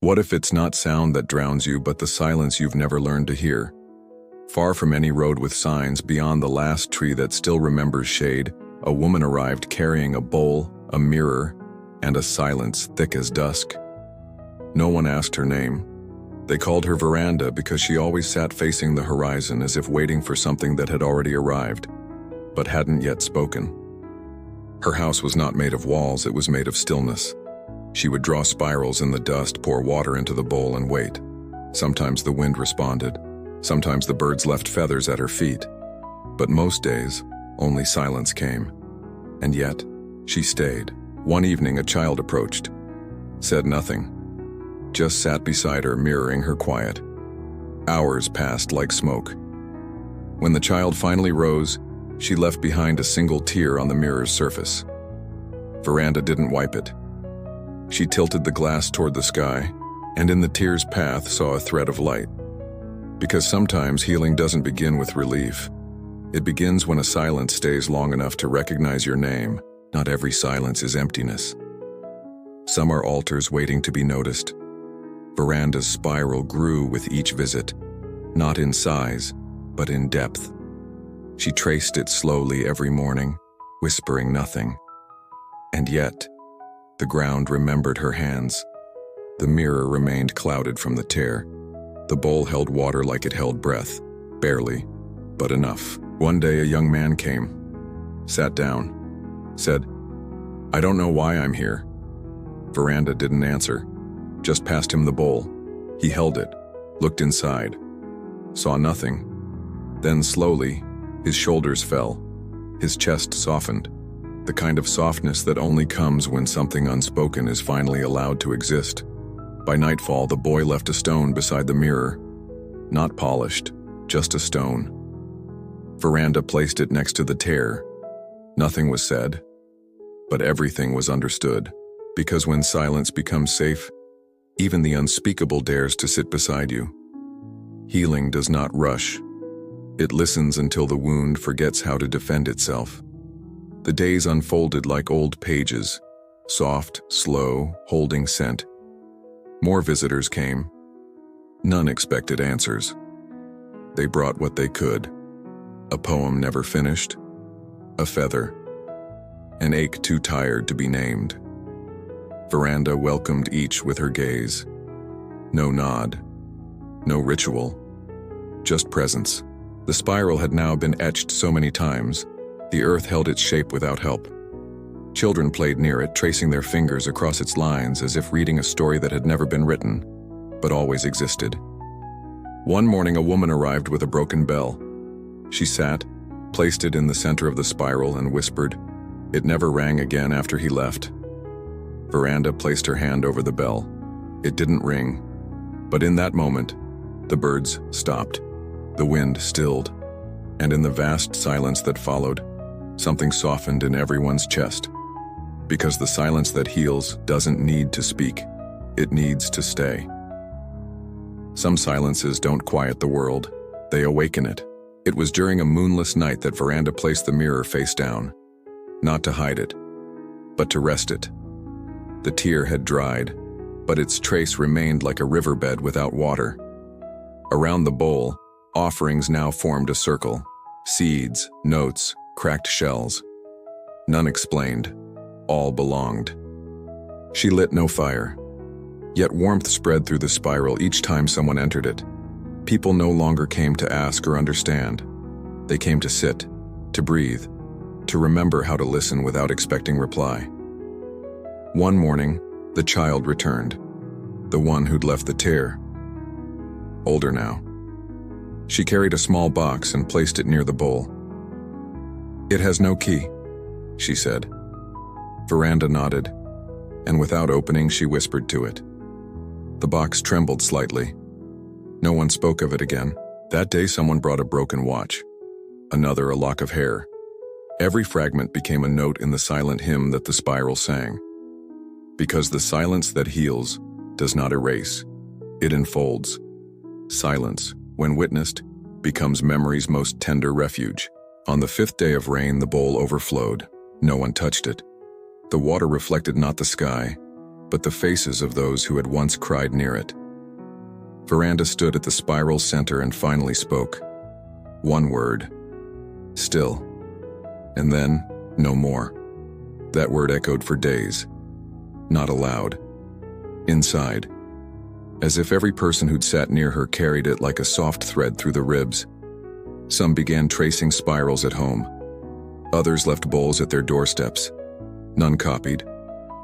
What if it's not sound that drowns you, but the silence you've never learned to hear? Far from any road with signs, beyond the last tree that still remembers shade, a woman arrived carrying a bowl, a mirror, and a silence thick as dusk. No one asked her name. They called her Veranda because she always sat facing the horizon as if waiting for something that had already arrived, but hadn't yet spoken. Her house was not made of walls, it was made of stillness. She would draw spirals in the dust, pour water into the bowl, and wait. Sometimes the wind responded. Sometimes the birds left feathers at her feet. But most days, only silence came. And yet, she stayed. One evening, a child approached. Said nothing. Just sat beside her, mirroring her quiet. Hours passed like smoke. When the child finally rose, she left behind a single tear on the mirror's surface. Veranda didn't wipe it. She tilted the glass toward the sky, and in the tear's path saw a thread of light. Because sometimes healing doesn't begin with relief. It begins when a silence stays long enough to recognize your name. Not every silence is emptiness. Some are altars waiting to be noticed. Veranda's spiral grew with each visit, not in size, but in depth. She traced it slowly every morning, whispering nothing. And yet, the ground remembered her hands. The mirror remained clouded from the tear. The bowl held water like it held breath, barely, but enough. One day a young man came, sat down, said, "I don't know why I'm here." Veranda didn't answer, just passed him the bowl. He held it, looked inside, saw nothing. Then slowly, his shoulders fell, his chest softened. The kind of softness that only comes when something unspoken is finally allowed to exist. By nightfall, the boy left a stone beside the mirror. Not polished, just a stone. Veranda placed it next to the tear. Nothing was said, but everything was understood. Because when silence becomes safe, even the unspeakable dares to sit beside you. Healing does not rush. It listens until the wound forgets how to defend itself. The days unfolded like old pages, soft, slow, holding scent. More visitors came. None expected answers. They brought what they could. A poem never finished, a feather, an ache too tired to be named. Veranda welcomed each with her gaze. No nod, no ritual, just presence. The spiral had now been etched so many times, the earth held its shape without help. Children played near it, tracing their fingers across its lines as if reading a story that had never been written, but always existed. One morning a woman arrived with a broken bell. She sat, placed it in the center of the spiral, and whispered. It never rang again after he left. Veranda placed her hand over the bell. It didn't ring, but in that moment, the birds stopped, the wind stilled, and in the vast silence that followed, something softened in everyone's chest. Because the silence that heals doesn't need to speak, it needs to stay. Some silences don't quiet the world, they awaken it. It was during a moonless night that Veranda placed the mirror face down, not to hide it, but to rest it. The tear had dried, but its trace remained like a riverbed without water. Around the bowl, offerings now formed a circle. Seeds, notes, cracked shells. None explained. All belonged. She lit no fire. Yet warmth spread through the spiral each time someone entered it. People no longer came to ask or understand. They came to sit, to breathe, to remember how to listen without expecting reply. One morning, the child returned, the one who'd left the tear. Older now. She carried a small box and placed it near the bowl. "It has no key," she said. Veranda nodded, and without opening, she whispered to it. The box trembled slightly. No one spoke of it again. That day, someone brought a broken watch. Another, a lock of hair. Every fragment became a note in the silent hymn that the spiral sang. Because the silence that heals does not erase, it enfolds. Silence, when witnessed, becomes memory's most tender refuge. On the 5th day of rain, the bowl overflowed. No one touched it. The water reflected not the sky, but the faces of those who had once cried near it. Veranda stood at the spiral's center and finally spoke. One word. Still. And then, no more. That word echoed for days. Not aloud. Inside. As if every person who'd sat near her carried it like a soft thread through the ribs. Some began tracing spirals at home. Others left bowls at their doorsteps. None copied.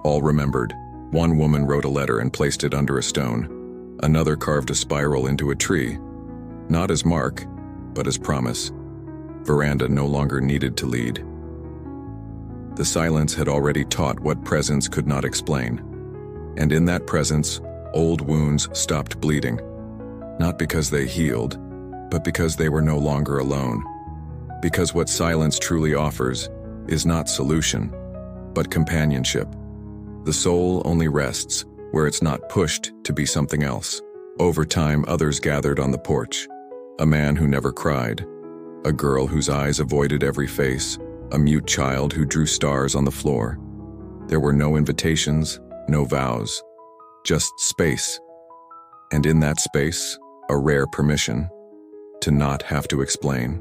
All remembered. One woman wrote a letter and placed it under a stone. Another carved a spiral into a tree. Not as mark, but as promise. Veranda no longer needed to lead. The silence had already taught what presence could not explain. And in that presence, old wounds stopped bleeding. Not because they healed, but because they were no longer alone. Because what silence truly offers is not solution, but companionship. The soul only rests where it's not pushed to be something else. Over time, others gathered on the porch. A man who never cried. A girl whose eyes avoided every face. A mute child who drew stars on the floor. There were no invitations, no vows. Just space. And in that space, a rare permission to not have to explain.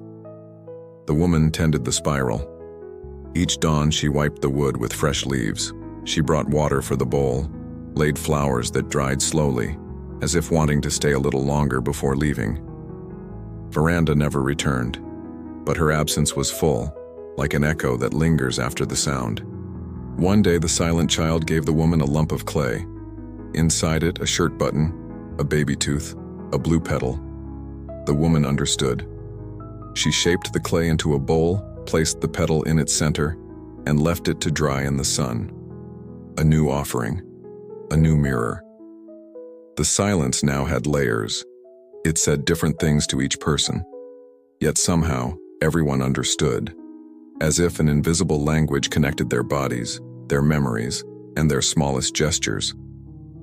The woman tended the spiral. Each dawn she wiped the wood with fresh leaves. She brought water for the bowl, laid flowers that dried slowly, as if wanting to stay a little longer before leaving. Veranda never returned, but her absence was full, like an echo that lingers after the sound. One day the silent child gave the woman a lump of clay. Inside it, a shirt button, a baby tooth, a blue petal. The woman understood. She shaped the clay into a bowl, placed the petal in its center, and left it to dry in the sun. A new offering, a new mirror. The silence now had layers. It said different things to each person. Yet somehow, everyone understood, as if an invisible language connected their bodies, their memories, and their smallest gestures.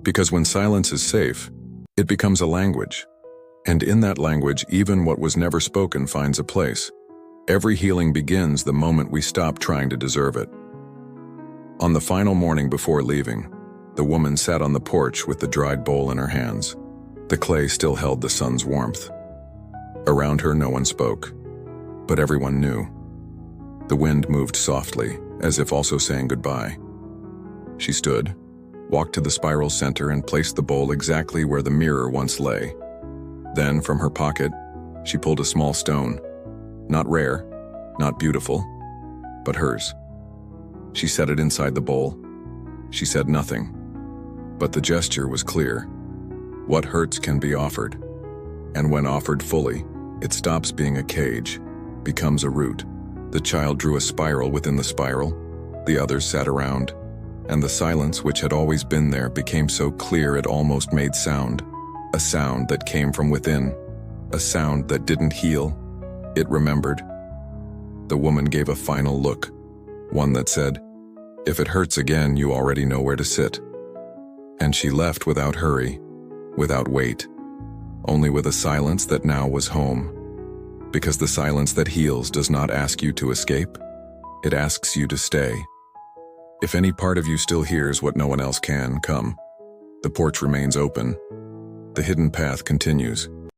Because when silence is safe, it becomes a language. And in that language, even what was never spoken finds a place. Every healing begins the moment we stop trying to deserve it. On the final morning before leaving, the woman sat on the porch with the dried bowl in her hands. The clay still held the sun's warmth. Around her, no one spoke, but everyone knew. The wind moved softly, as if also saying goodbye. She stood, walked to the spiral center, and placed the bowl exactly where the mirror once lay. Then, from her pocket, she pulled a small stone. Not rare, not beautiful, but hers. She set it inside the bowl. She said nothing, but the gesture was clear. What hurts can be offered, and when offered fully, it stops being a cage, becomes a root. The child drew a spiral within the spiral. The others sat around, and the silence which had always been there became so clear it almost made sound. A sound that came from within, a sound that didn't heal. It remembered. The woman gave a final look, one that said, "If it hurts again, you already know where to sit." And she left without hurry, without wait, only with a silence that now was home. Because the silence that heals does not ask you to escape, it asks you to stay. If any part of you still hears what no one else can, come. The porch remains open. The hidden path continues.